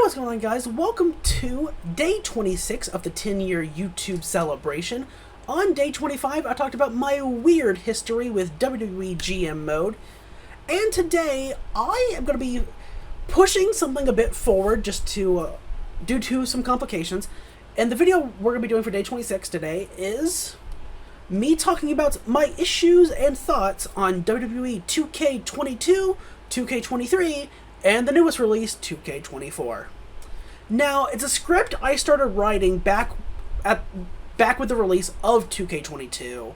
what's going on, guys? Welcome to day 26 of the 10-year YouTube celebration. On day 25, I talked about my weird history with WWE GM mode. And today, I am going to be pushing something a bit forward just to, due to some complications. And the video we're going to be doing for day 26 today is me talking about my issues and thoughts on WWE 2K22, 2K23, and the newest release, 2K24. Now, it's a script I started writing back with the release of 2K22.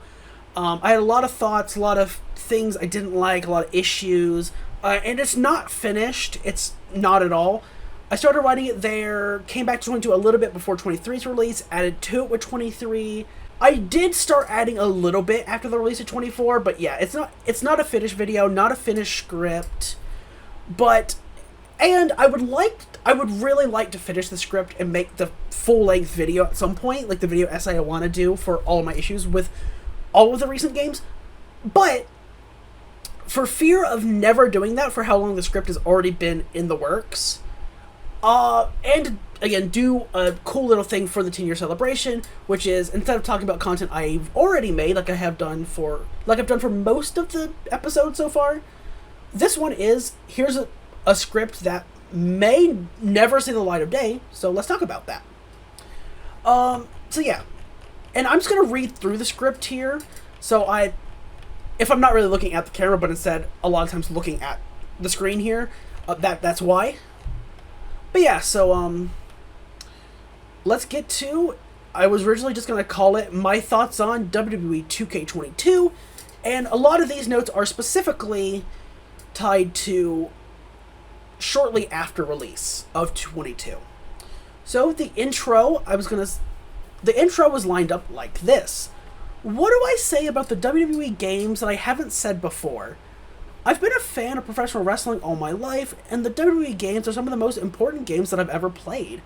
I had a lot of thoughts, a lot of things I didn't like, a lot of issues, and it's not finished. It's not at all. I started writing it there, came back to 22 a little bit before 23's release, added to it with 23. I did start adding a little bit after the release of 24, but yeah, it's not a finished video, not a finished script. And I would really like to finish the script and make the full-length video at some point, like the video essay I want to do for all of my issues with all of the recent games. But for fear of never doing that for how long the script has already been in the works, and again, do a cool little thing for the 10-year celebration, which is, instead of talking about content I've already made, like I've done for most of the episodes so far, this one is, here's a script that may never see the light of day, so let's talk about that. So yeah, and I'm just going to read through the script here, so if I'm not really looking at the camera, but instead a lot of times looking at the screen here, that's why. But yeah, so let's get to, I was originally just going to call it my thoughts on WWE 2K22, and a lot of these notes are specifically tied to shortly after release of 22. So the intro was lined up like this. What do I say about the WWE games that I haven't said before? I've been a fan of professional wrestling all my life, and the WWE games are some of the most important games that I've ever played.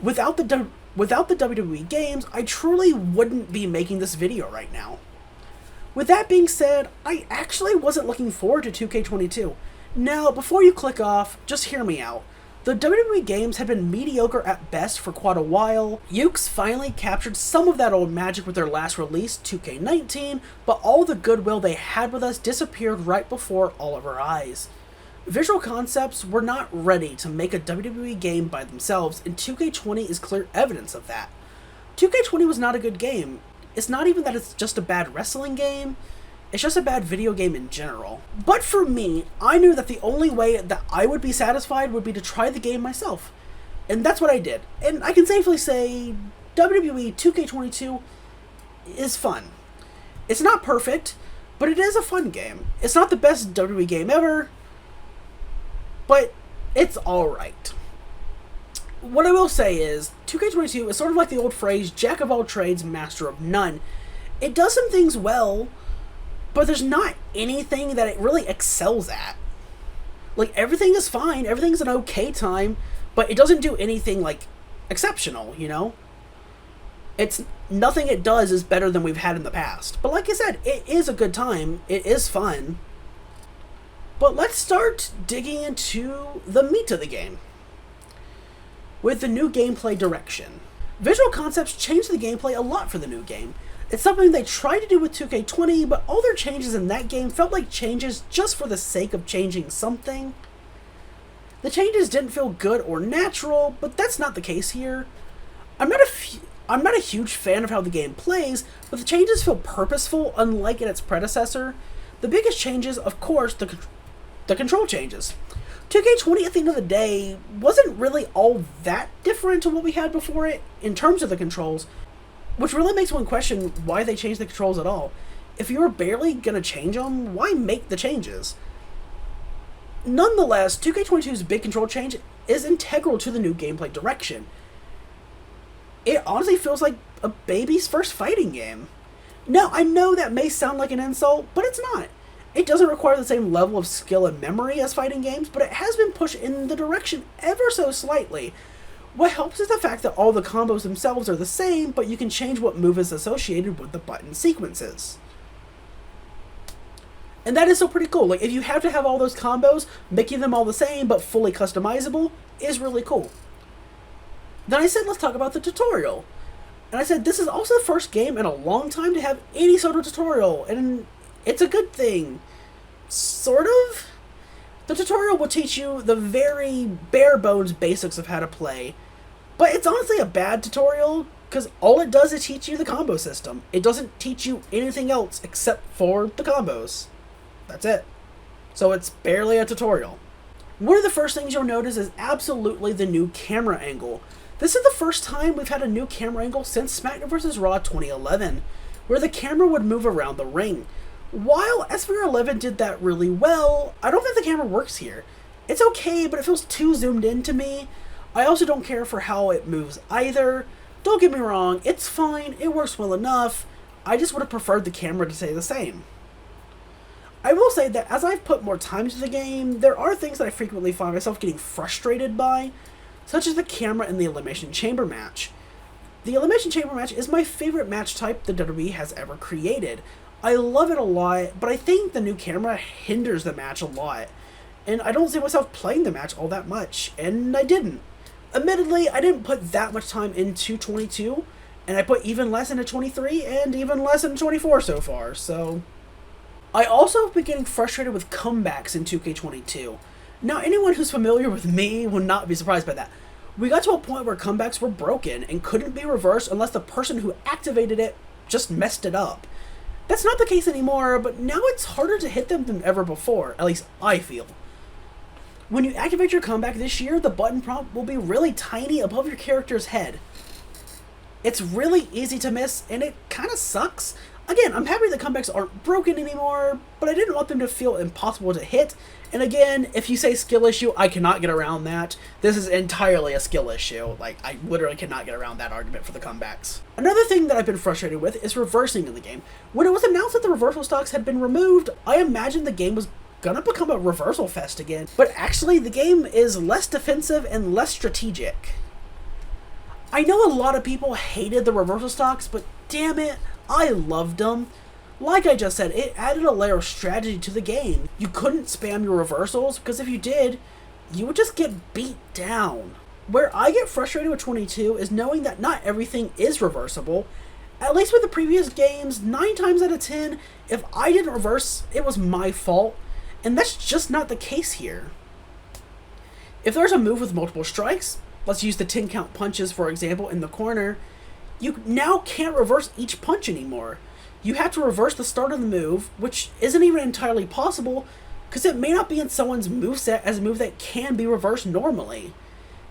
Without the WWE games, I truly wouldn't be making this video right now. With that being said, I actually wasn't looking forward to 2K22. Now, before you click off, just hear me out. The WWE games had been mediocre at best for quite a while. Yuke's finally captured some of that old magic with their last release, 2K19, but all the goodwill they had with us disappeared right before all of our eyes. Visual Concepts were not ready to make a WWE game by themselves, and 2K20 is clear evidence of that. 2K20 was not a good game. It's not even that it's just a bad wrestling game. It's just a bad video game in general. But for me, I knew that the only way that I would be satisfied would be to try the game myself. And that's what I did. And I can safely say WWE 2K22 is fun. It's not perfect, but it is a fun game. It's not the best WWE game ever, but it's alright. What I will say is, 2K22 is sort of like the old phrase, jack of all trades, master of none. It does some things well, but there's not anything that it really excels at. Like, everything is fine, everything's an okay time, but it doesn't do anything, like, exceptional, you know? Nothing it does is better than we've had in the past. But like I said, it is a good time, it is fun. But let's start digging into the meat of the game with the new gameplay direction. Visual Concepts changed the gameplay a lot for the new game. It's something they tried to do with 2K20, but all their changes in that game felt like changes just for the sake of changing something. The changes didn't feel good or natural, but that's not the case here. I'm not a huge fan of how the game plays, but the changes feel purposeful, unlike in its predecessor. The biggest changes, of course, the control changes. 2K20 at the end of the day wasn't really all that different to what we had before it in terms of the controls, which really makes one question why they changed the controls at all. If you were barely going to change them, why make the changes? Nonetheless, 2K22's big control change is integral to the new gameplay direction. It honestly feels like a baby's first fighting game. Now, I know that may sound like an insult, but it's not. It doesn't require the same level of skill and memory as fighting games, but it has been pushed in the direction ever so slightly. What helps is the fact that all the combos themselves are the same, but you can change what move is associated with the button sequences. And that is so pretty cool. Like, if you have to have all those combos, making them all the same but fully customizable is really cool. Then I said, let's talk about the tutorial. And I said, this is also the first game in a long time to have any sort of tutorial, and it's a good thing. Sort of? The tutorial will teach you the very bare bones basics of how to play, but it's honestly a bad tutorial, because all it does is teach you the combo system. It doesn't teach you anything else except for the combos. That's it. So it's barely a tutorial. One of the first things you'll notice is absolutely the new camera angle. This is the first time we've had a new camera angle since SmackDown vs. Raw 2011, where the camera would move around the ring. While SVR11 did that really well, I don't think the camera works here. It's okay, but it feels too zoomed in to me. I also don't care for how it moves either. Don't get me wrong, it's fine, it works well enough. I just would have preferred the camera to stay the same. I will say that as I've put more time into the game, there are things that I frequently find myself getting frustrated by, such as the camera in the Elimination Chamber match. The Elimination Chamber match is my favorite match type the WWE has ever created. I love it a lot, but I think the new camera hinders the match a lot, and I don't see myself playing the match all that much, and I didn't. Admittedly, I didn't put that much time into 22, and I put even less into 23, and even less into 24 so far, so... I also have been getting frustrated with comebacks in 2K22. Now, anyone who's familiar with me will not be surprised by that. We got to a point where comebacks were broken and couldn't be reversed unless the person who activated it just messed it up. That's not the case anymore, but now it's harder to hit them than ever before, at least I feel. When you activate your comeback this year, the button prompt will be really tiny above your character's head. It's really easy to miss, and it kind of sucks. Again, I'm happy the comebacks aren't broken anymore, but I didn't want them to feel impossible to hit. And again, if you say skill issue, I cannot get around that. This is entirely a skill issue. Like, I literally cannot get around that argument for the comebacks. Another thing that I've been frustrated with is reversing in the game. When it was announced that the reversal stocks had been removed, I imagined the game was gonna become a reversal fest again. But actually, the game is less defensive and less strategic. I know a lot of people hated the reversal stocks, but damn it, I loved them. Like I just said, it added a layer of strategy to the game. You couldn't spam your reversals, because if you did, you would just get beat down. Where I get frustrated with 22 is knowing that not everything is reversible. At least with the previous games, 9 times out of 10, if I didn't reverse, it was my fault. And that's just not the case here. If there's a move with multiple strikes, let's use the 10 count punches for example in the corner, you now can't reverse each punch anymore. You have to reverse the start of the move, which isn't even entirely possible, because it may not be in someone's moveset as a move that can be reversed normally.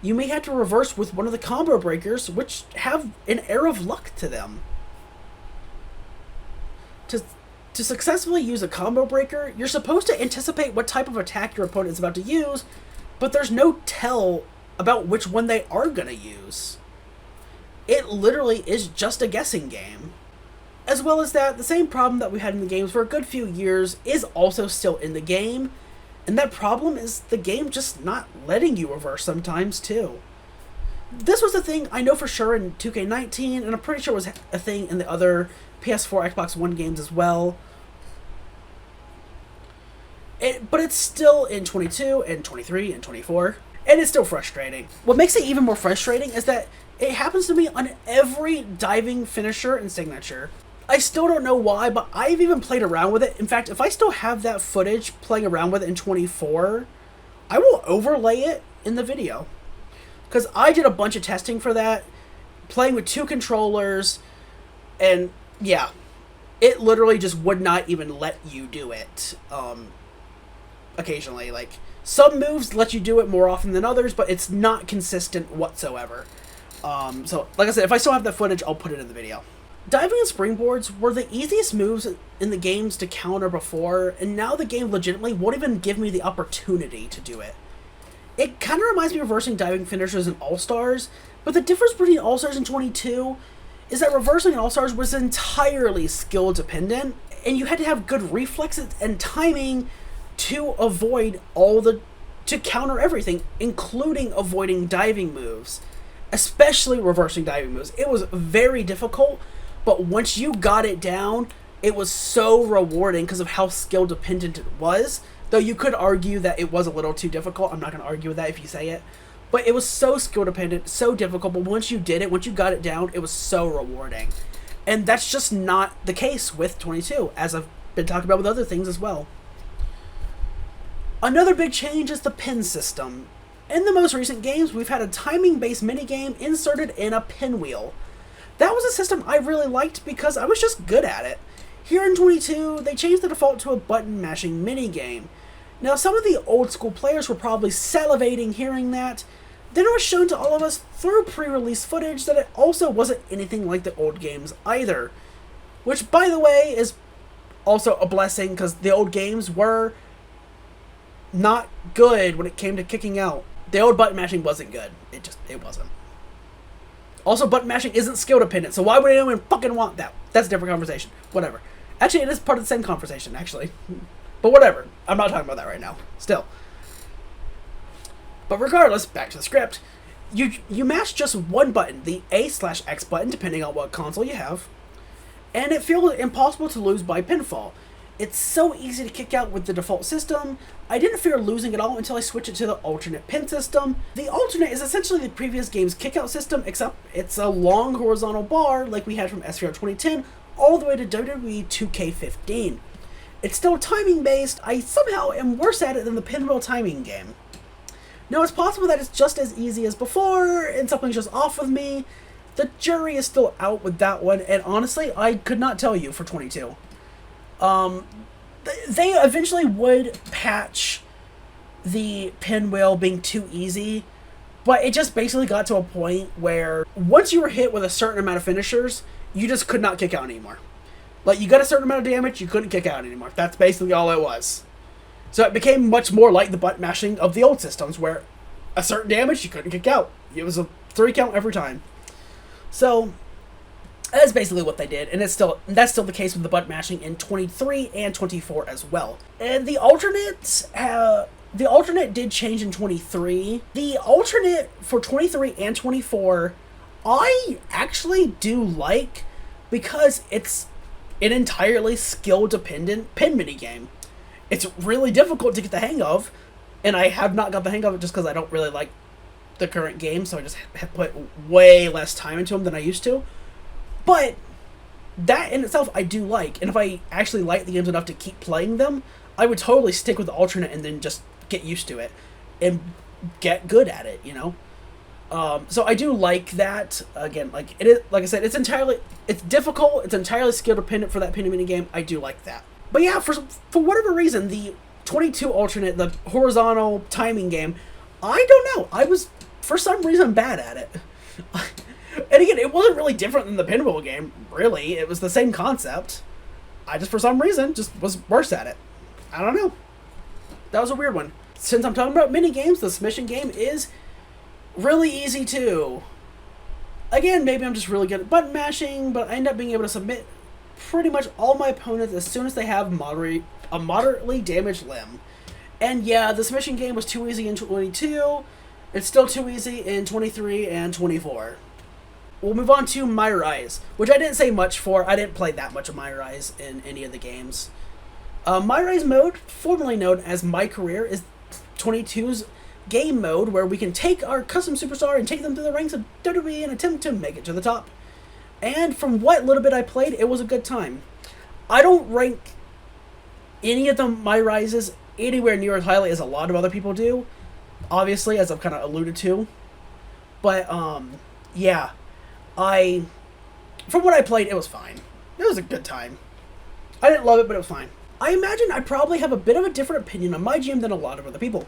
You may have to reverse with one of the combo breakers, which have an air of luck to them. To successfully use a combo breaker, you're supposed to anticipate what type of attack your opponent is about to use, but there's no tell about which one they are going to use. It literally is just a guessing game. As well as that, the same problem that we had in the games for a good few years is also still in the game, and that problem is the game just not letting you reverse sometimes too. This was a thing I know for sure in 2K19, and I'm pretty sure it was a thing in the other PS4, Xbox One games as well. But it's still in 22, and 23, and 24, and it's still frustrating. What makes it even more frustrating is that it happens to me on every diving finisher and signature. I still don't know why, but I've even played around with it. In fact, if I still have that footage playing around with it in 24, I will overlay it in the video. Because I did a bunch of testing for that, playing with 2 controllers, and yeah, it literally just would not even let you do it. Occasionally, like, some moves let you do it more often than others, but it's not consistent whatsoever. So, like I said, if I still have that footage, I'll put it in the video. Diving and springboards were the easiest moves in the games to counter before, and now the game legitimately won't even give me the opportunity to do it. It kind of reminds me of reversing diving finishers in All-Stars, but the difference between All-Stars and 22 is that reversing in All-Stars was entirely skill dependent, and you had to have good reflexes and timing to avoid to counter everything, including avoiding diving moves. Especially reversing diving moves. It was very difficult, but once you got it down, it was so rewarding because of how skill dependent it was. Though you could argue that it was a little too difficult. I'm not going to argue with that if you say it. But it was so skill dependent, so difficult, but once you did it, once you got it down, it was so rewarding. And that's just not the case with 22, as I've been talking about with other things as well. Another big change is the pin system. In the most recent games, we've had a timing-based minigame inserted in a pinwheel. That was a system I really liked because I was just good at it. Here in 22, they changed the default to a button-mashing minigame. Now, some of the old-school players were probably salivating hearing that. Then it was shown to all of us through pre-release footage that it also wasn't anything like the old games either. Which, by the way, is also a blessing because the old games were not good when it came to kicking out. The old button mashing wasn't good. It wasn't. Also, button mashing isn't skill dependent, so why would anyone fucking want that? That's a different conversation. Whatever. Actually, it is part of the same conversation, actually. But whatever. I'm not talking about that right now. Still. But regardless, back to the script. You mash just one button, the A/X button, depending on what console you have, and it feels impossible to lose by pinfall. It's so easy to kick out with the default system. I didn't fear losing at all until I switched it to the alternate pin system. The alternate is essentially the previous game's kickout system, except it's a long horizontal bar like we had from SVR 2010 all the way to WWE 2K15. It's still timing based. I somehow am worse at it than the pinwheel timing game. Now it's possible that it's just as easy as before and something's just off with me. The jury is still out with that one, and honestly, I could not tell you for 22. They eventually would patch the pinwheel being too easy, but it just basically got to a point where once you were hit with a certain amount of finishers, you just could not kick out anymore. Like, you got a certain amount of damage, you couldn't kick out anymore. That's basically all it was. So it became much more like the button mashing of the old systems, where a certain damage, you couldn't kick out. It was a 3 count every time. So that's basically what they did, and that's still the case with the button mashing in 23 and 24 as well. And the alternate did change in 23. The alternate for 23 and 24, I actually do like, because it's an entirely skill-dependent pin minigame. It's really difficult to get the hang of, and I have not got the hang of it just because I don't really like the current game, so I just have put way less time into them than I used to. But that in itself I do like, and if I actually like the games enough to keep playing them, I would totally stick with the alternate and then just get used to it and get good at it, you know? So I do like that. Again, like it is, like I said, it's difficult, it's entirely skill dependent for that pin mini game. I do like that. But yeah, for whatever reason, the 22 alternate, the horizontal timing game, I don't know. I was, for some reason, bad at it. And again, it wasn't really different than the pinwheel game, really. It was the same concept. I just, for some reason, just was worse at it. I don't know. That was a weird one. Since I'm talking about mini games, the submission game is really easy too. Again, maybe I'm just really good at button mashing, but I end up being able to submit pretty much all my opponents as soon as they have a moderately damaged limb. And yeah, the submission game was too easy in 22. It's still too easy in 23 and 24. We'll move on to My Rise, which I didn't say much for. I didn't play that much of My Rise in any of the games. My Rise mode, formerly known as My Career, is 22's game mode where we can take our custom superstar and take them through the ranks of WWE and attempt to make it to the top. And from what little bit I played, it was a good time. I don't rank any of the My Rises anywhere near as highly as a lot of other people do, obviously, as I've kind of alluded to. But, yeah. From what I played, it was fine. It was a good time. I didn't love it, but it was fine. I imagine I probably have a bit of a different opinion on my GM than a lot of other people.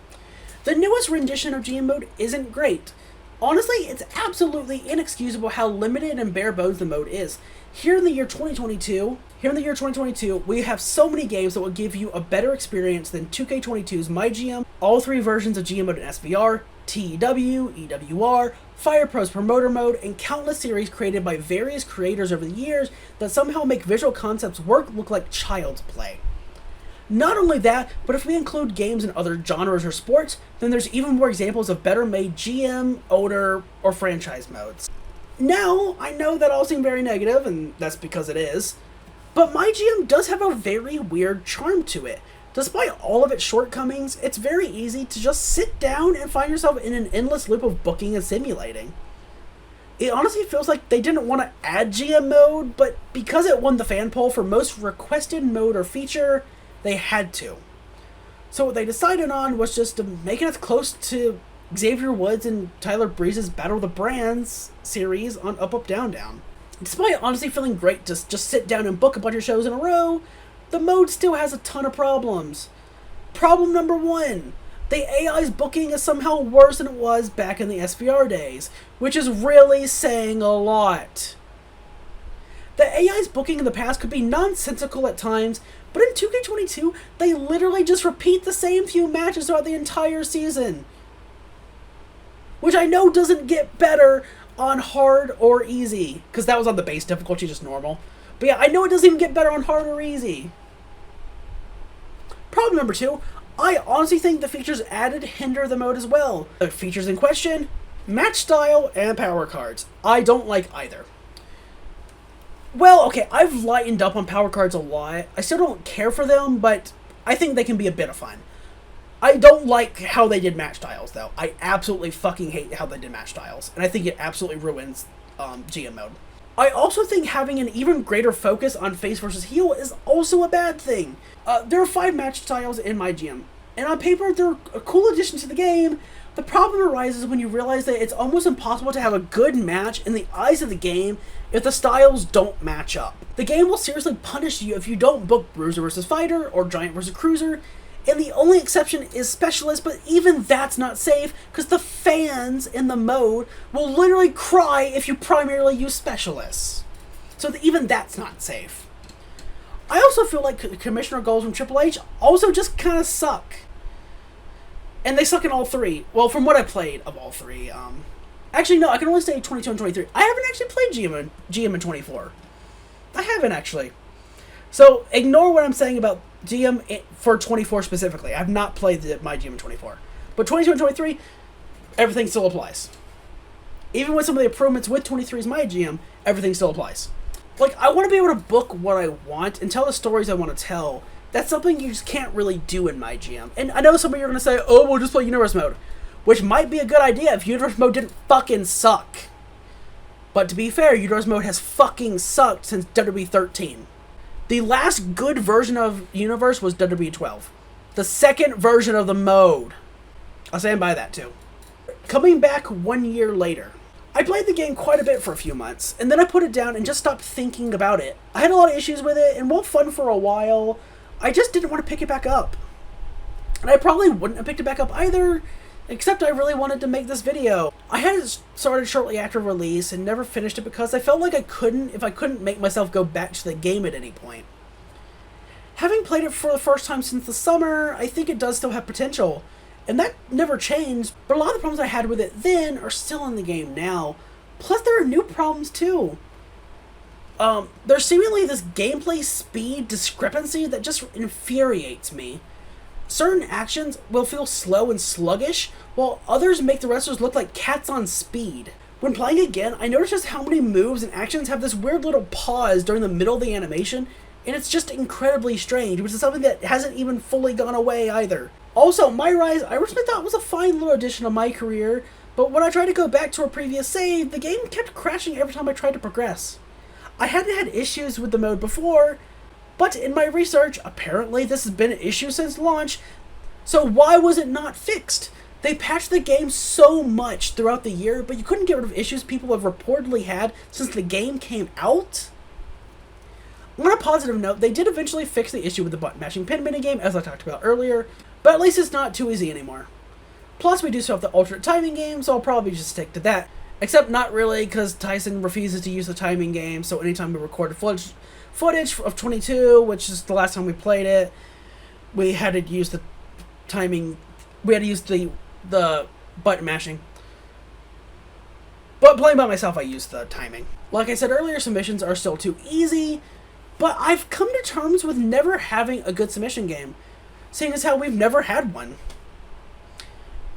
The newest rendition of GM mode isn't great. Honestly, it's absolutely inexcusable how limited and bare bones the mode is. Here in the year 2022, we have so many games that will give you a better experience than 2K22's My GM, all 3 versions of GM mode in SVR, TEW, EWR, Fire Pro's Promoter Mode, and countless series created by various creators over the years that somehow make visual concepts look like child's play. Not only that, but if we include games in other genres or sports, then there's even more examples of better made GM, owner, or franchise modes. Now, I know that all seem very negative, and that's because it is, but My GM does have a very weird charm to it. Despite all of its shortcomings, it's very easy to just sit down and find yourself in an endless loop of booking and simulating. It honestly feels like they didn't want to add GM mode, but because it won the fan poll for most requested mode or feature, they had to. So what they decided on was just to make it as close to Xavier Woods and Tyler Breeze's Battle of the Brands series on Up Up Down Down. Despite honestly feeling great to just sit down and book a bunch of shows in a row, the mode still has a ton of problems. Problem number 1. The AI's booking is somehow worse than it was back in the SVR days, which is really saying a lot. The AI's booking in the past could be nonsensical at times, but in 2K22, they literally just repeat the same few matches throughout the entire season. Which I know doesn't get better on hard or easy, because that was on the base difficulty, just normal. But yeah, I know it doesn't even get better on hard or easy. Problem number 2, I honestly think the features added hinder the mode as well. The features in question, match style and power cards. I don't like either. Well, okay, I've lightened up on power cards a lot. I still don't care for them, but I think they can be a bit of fun. I don't like how they did match styles, though. I absolutely fucking hate how they did match styles, and I think it absolutely ruins GM mode. I also think having an even greater focus on face versus heel is also a bad thing. There are 5 match styles in my GM, and on paper they're a cool addition to the game. The problem arises when you realize that it's almost impossible to have a good match in the eyes of the game if the styles don't match up. The game will seriously punish you if you don't book Bruiser versus Fighter or Giant versus Cruiser, and the only exception is Specialist, but even that's not safe because the fans in the mode will literally cry if you primarily use Specialists. So even that's not safe. I also feel like Commissioner Goals from Triple H also just kind of suck. And they suck in all 3. Well, from what I played of all 3. Actually, no, I can only say 22 and 23. I haven't actually played GM in 24. I haven't, actually. So, ignore what I'm saying about GM for 24 specifically. I've not played my GM in 24. But 22 and 23, everything still applies. Even with some of the improvements with 23 as my GM, everything still applies. Like, I want to be able to book what I want and tell the stories I want to tell. That's something you just can't really do in my GM. And I know some of you are going to say, oh, we'll just play Universe Mode. Which might be a good idea if Universe Mode didn't fucking suck. But to be fair, Universe Mode has fucking sucked since WWE 13. The last good version of Universe was WWE 12. The second version of the mode. I'll stand by that too. Coming back 1 year later. I played the game quite a bit for a few months, and then I put it down and just stopped thinking about it. I had a lot of issues with it, and while fun for a while, I just didn't want to pick it back up. And I probably wouldn't have picked it back up either, except I really wanted to make this video. I had it started shortly after release and never finished it because I felt like I couldn't make myself go back to the game at any point. Having played it for the first time since the summer, I think it does still have potential. And that never changed, but a lot of the problems I had with it then are still in the game now. Plus, there are new problems too. There's seemingly this gameplay speed discrepancy that just infuriates me. Certain actions will feel slow and sluggish, while others make the wrestlers look like cats on speed. When playing again, I noticed just how many moves and actions have this weird little pause during the middle of the animation, and it's just incredibly strange, which is something that hasn't even fully gone away either. Also, My Rise, I originally thought was a fine little addition to my career, but when I tried to go back to a previous save, the game kept crashing every time I tried to progress. I hadn't had issues with the mode before, but in my research, apparently this has been an issue since launch, so why was it not fixed? They patched the game so much throughout the year, but you couldn't get rid of issues people have reportedly had since the game came out? On a positive note, they did eventually fix the issue with the button mashing pin minigame, as I talked about earlier, but at least it's not too easy anymore. Plus, we do still have the alternate timing game, so I'll probably just stick to that. Except not really, because Tyson refuses to use the timing game, so anytime we recorded footage of 22, which is the last time we played it, we had to use the timing, we had to use the button mashing. But playing by myself, I used the timing. Like I said earlier, submissions are still too easy, but I've come to terms with never having a good submission game, seeing as how we've never had one.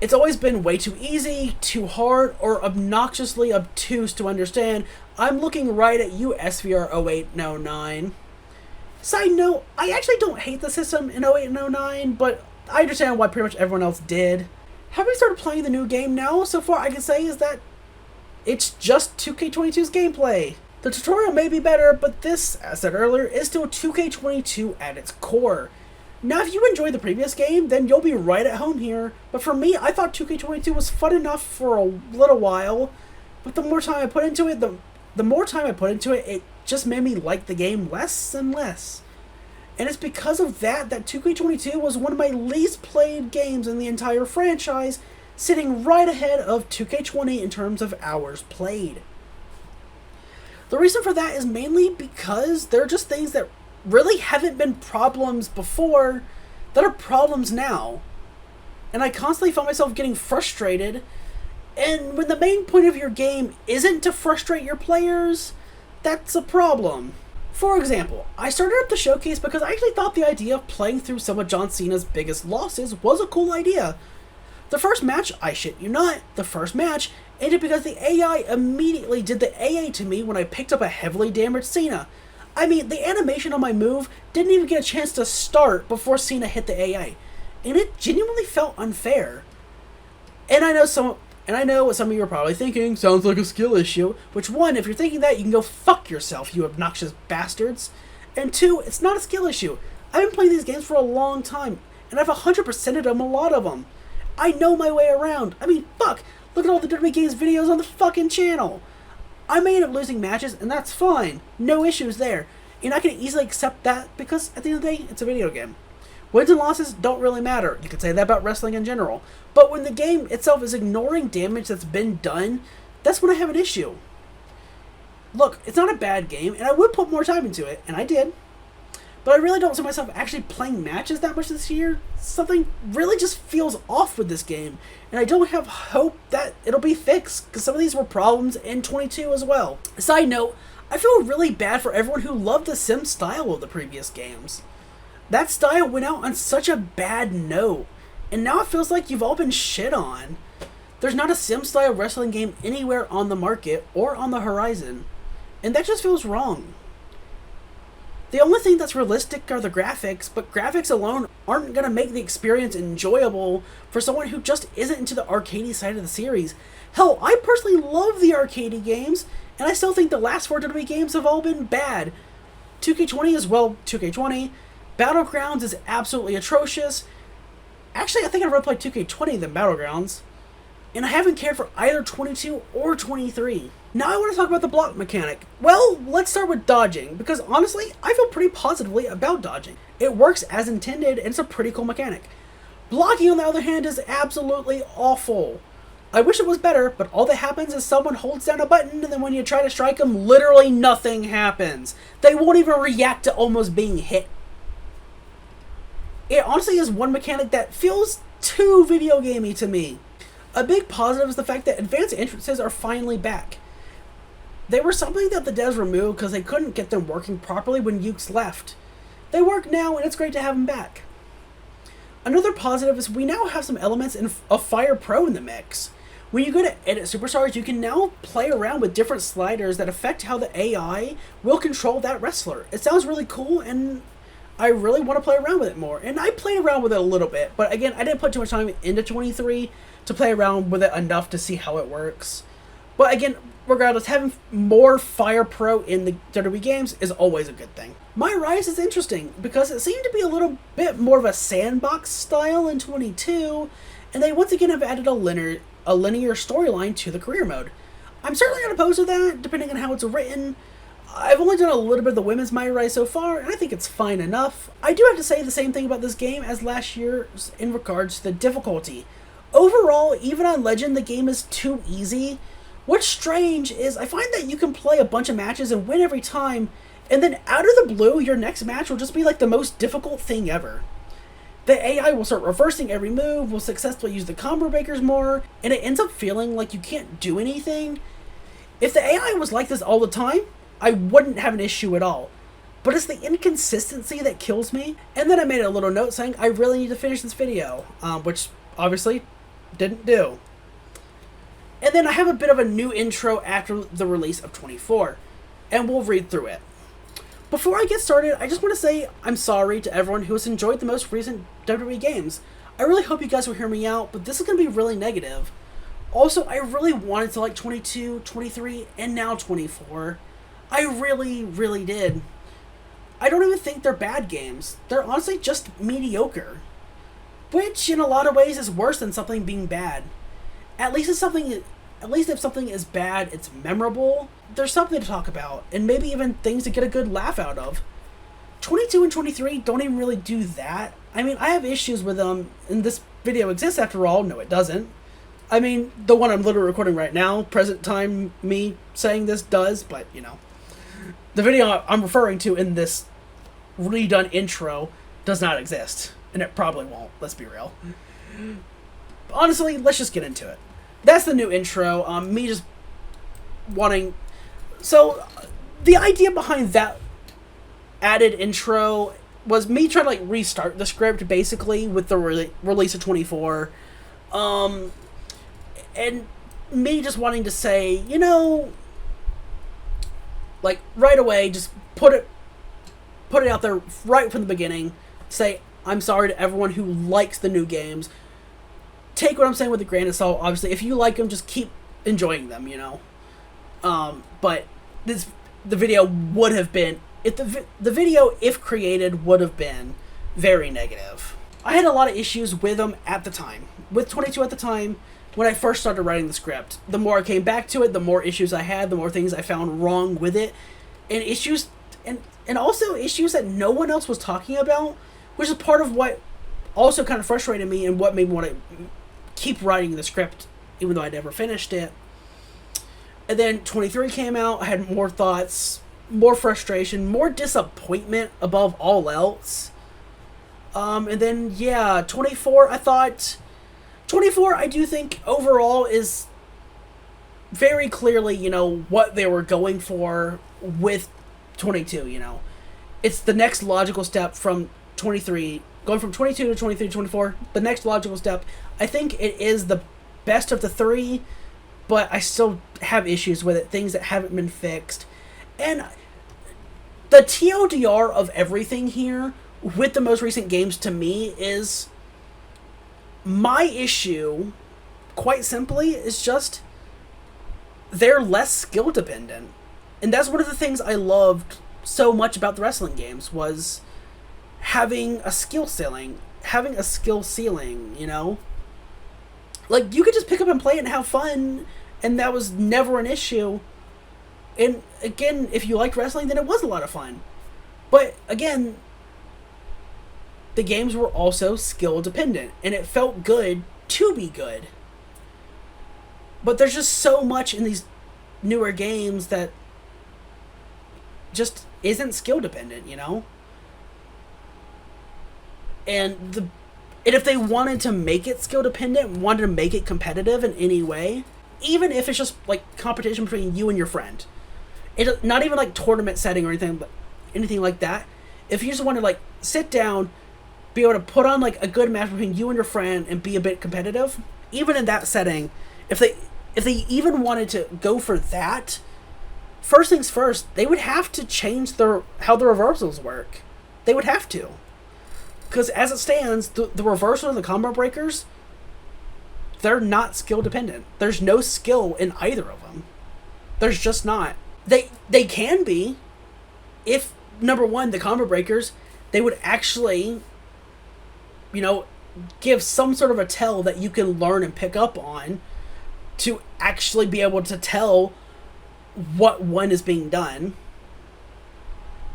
It's always been way too easy, too hard, or obnoxiously obtuse to understand. I'm looking right at you, SVR0809. Side note, I actually don't hate the system in 08 and 09, but I understand why pretty much everyone else did. Having started playing the new game now, so far I can say is that it's just 2K22's gameplay. The tutorial may be better, but this, as said earlier, is still 2K22 at its core. Now, if you enjoyed the previous game, then you'll be right at home here. But for me, I thought 2K22 was fun enough for a little while. But the more time I put into it, the more time I put into it, it just made me like the game less and less. And it's because of that 2K22 was one of my least played games in the entire franchise, sitting right ahead of 2K20 in terms of hours played. The reason for that is mainly because there are just things that really haven't been problems before that are problems now. And I constantly found myself getting frustrated. And when the main point of your game isn't to frustrate your players, that's a problem. For example, I started up the showcase because I actually thought the idea of playing through some of John Cena's biggest losses was a cool idea. The first match, I shit you not, the first match ended because the AI immediately did the AA to me when I picked up a heavily damaged Cena. I mean, the animation on my move didn't even get a chance to start before Cena hit the AA. And it genuinely felt unfair. And I know what some of you are probably thinking, sounds like a skill issue. Which one, if you're thinking that, you can go fuck yourself, you obnoxious bastards. And two, it's not a skill issue. I've been playing these games for a long time, and I've 100%ed them, a lot of them. I know my way around. I mean, fuck, look at all the WWE Games videos on the fucking channel. I may end up losing matches, and that's fine. No issues there. And I can easily accept that because, at the end of the day, it's a video game. Wins and losses don't really matter. You could say that about wrestling in general. But when the game itself is ignoring damage that's been done, that's when I have an issue. Look, it's not a bad game, and I would put more time into it, and I did. But I really don't see myself actually playing matches that much this year. Something really just feels off with this game, and I don't have hope that it'll be fixed, because some of these were problems in 22 as well. Side note, I feel really bad for everyone who loved the sim style of the previous games. That style went out on such a bad note, and now it feels like you've all been shit on. There's not a sim style wrestling game anywhere on the market or on the horizon, and that just feels wrong. The only thing that's realistic are the graphics, but graphics alone aren't going to make the experience enjoyable for someone who just isn't into the arcadey side of the series. Hell, I personally love the arcadey games, and I still think the last 4 WWE games have all been bad. 2K20 is, well, 2K20. Battlegrounds is absolutely atrocious. Actually, I think I'd rather play 2K20 than Battlegrounds. And I haven't cared for either 22 or 23. Now I want to talk about the block mechanic. Well, let's start with dodging, because honestly, I feel pretty positively about dodging. It works as intended, and it's a pretty cool mechanic. Blocking, on the other hand, is absolutely awful. I wish it was better, but all that happens is someone holds down a button, and then when you try to strike them, literally nothing happens. They won't even react to almost being hit. It honestly is one mechanic that feels too video gamey to me. A big positive is the fact that advanced entrances are finally back. They were something that the devs removed because they couldn't get them working properly when Ukes left. They work now, and it's great to have them back. Another positive is we now have some elements of Fire Pro in the mix. When you go to edit Superstars, you can now play around with different sliders that affect how the AI will control that wrestler. It sounds really cool, and I really want to play around with it more. And I played around with it a little bit, but again, I didn't put too much time into 23 to play around with it enough to see how it works. But again, regardless, having more Fire Pro in the WWE games is always a good thing. My Rise is interesting because it seemed to be a little bit more of a sandbox style in 22, and they once again have added a linear storyline to the career mode. I'm certainly not opposed to that, depending on how it's written. I've only done a little bit of the women's My Rise so far, and I think it's fine enough. I do have to say the same thing about this game as last year's in regards to the difficulty. Overall, even on Legend, the game is too easy. What's strange is I find that you can play a bunch of matches and win every time, and then out of the blue, your next match will just be like the most difficult thing ever. The AI will start reversing every move, will successfully use the combo breakers more, and it ends up feeling like you can't do anything. If the AI was like this all the time, I wouldn't have an issue at all. But it's the inconsistency that kills me. And then I made a little note saying I really need to finish this video, which obviously didn't do. And then I have a bit of a new intro after the release of 24, and we'll read through it. Before I get started, I just want to say I'm sorry to everyone who has enjoyed the most recent WWE games. I really hope you guys will hear me out, but this is going to be really negative. Also, I really wanted to like 22, 23, and now 24. I really, really did. I don't even think they're bad games. They're honestly just mediocre. Which, in a lot of ways, is worse than something being bad. At least if something is bad, it's memorable. There's something to talk about, and maybe even things to get a good laugh out of. 22 and 23 don't even really do that. I mean, I have issues with them, and this video exists after all. No, it doesn't. I mean, the one I'm literally recording right now, present time me saying this does, but, you know. The video I'm referring to in this redone intro does not exist, and it probably won't, let's be real. But honestly, let's just get into it. That's the new intro, me just wanting... So, the idea behind that added intro was me trying to, like, restart the script, basically, with the release of 24. And me just wanting to say, you know... Like, right away, just put it out there right from the beginning. Say, I'm sorry to everyone who likes the new games. Take what I'm saying with a grain of salt, obviously. If you like them, just keep enjoying them, you know. But the video would have been... the video, if created, would have been very negative. I had a lot of issues with them at the time. With 22 at the time, when I first started writing the script. The more I came back to it, the more issues I had, the more things I found wrong with it. And issues... And also issues that no one else was talking about, which is part of what also kind of frustrated me and what made me want to keep writing the script, even though I never finished it. And then 23 came out, I had more thoughts, more frustration, more disappointment above all else. And then, yeah, 24, I thought... 24, I do think, overall, is very clearly, you know, what they were going for with 22, you know. It's the next logical step from 23, going from 22 to 23 to 24, the next logical step. I think it is the best of the three, but I still have issues with it, things that haven't been fixed. And the TLDR of everything here, with the most recent games, to me, is... My issue, quite simply, is just they're less skill dependent. And that's one of the things I loved so much about the wrestling games, was having a skill ceiling, you know? Like, you could just pick up and play it and have fun, and that was never an issue. And again, if you liked wrestling, then it was a lot of fun. But again, the games were also skill dependent, and it felt good to be good. But there's just so much in these newer games that just isn't skill dependent, you know? And if they wanted to make it skill dependent, wanted to make it competitive in any way, even if it's just like competition between you and your friend, it not even like tournament setting or anything like that. If you just want to like sit down, be able to put on like a good match between you and your friend and be a bit competitive, even in that setting, if they even wanted to go for that, first things first, they would have to change how the reversals work. They would have to. Because as it stands, the reversal and the combo breakers, they're not skill dependent. There's no skill in either of them. There's just not. They can be, if, number one, the combo breakers, they would actually, you know, give some sort of a tell that you can learn and pick up on to actually be able to tell what one is being done.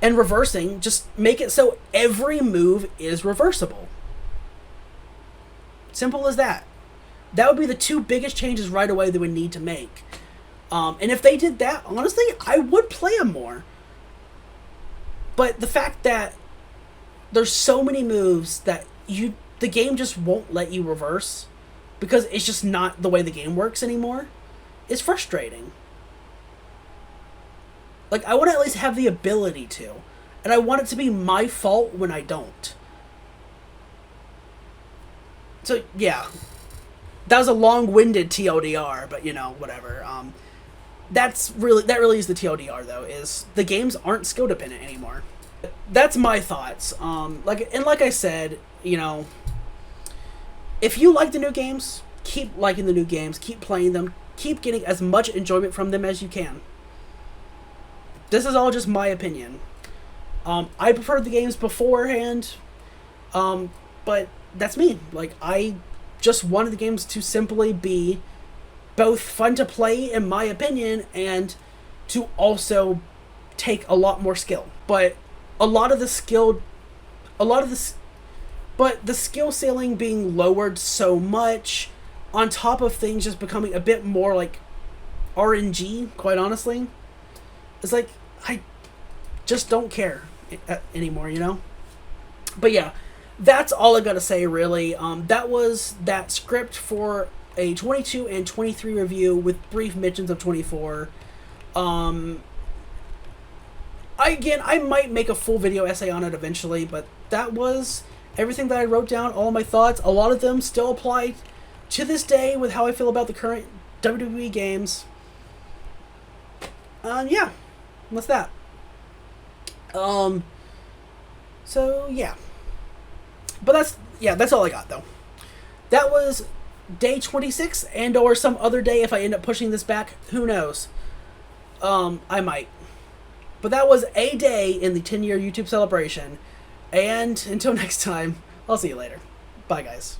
And reversing, just make it so every move is reversible. Simple as that. That would be the two biggest changes right away they would need to make. And if they did that, honestly, I would play them more. But the fact that there's so many moves that the game just won't let you reverse, because it's just not the way the game works anymore, is frustrating. Like, I want to at least have the ability to. And I want it to be my fault when I don't. So, yeah. That was a long-winded TLDR, but, you know, whatever. that really is the TLDR though, is the games aren't skill dependent anymore. That's my thoughts. Like I said, you know, if you like the new games, keep liking the new games, keep playing them, keep getting as much enjoyment from them as you can. This is all just my opinion. I preferred the games beforehand, but that's me. Like, I just wanted the games to simply be both fun to play, in my opinion, and to also take a lot more skill. But the skill ceiling being lowered so much, on top of things just becoming a bit more like RNG, quite honestly, it's like, I just don't care anymore, you know? But yeah, that's all I gotta say, really. That was that script for a 22 and 23 review with brief mentions of 24. I might make a full video essay on it eventually, but that was everything that I wrote down, all my thoughts. A lot of them still apply to this day with how I feel about the current WWE games. Yeah, what's that? So yeah. But that's all I got though. That was day 26, and or some other day if I end up pushing this back, who knows? I might. But that was a day in the 10-year YouTube celebration. And until next time, I'll see you later. Bye, guys.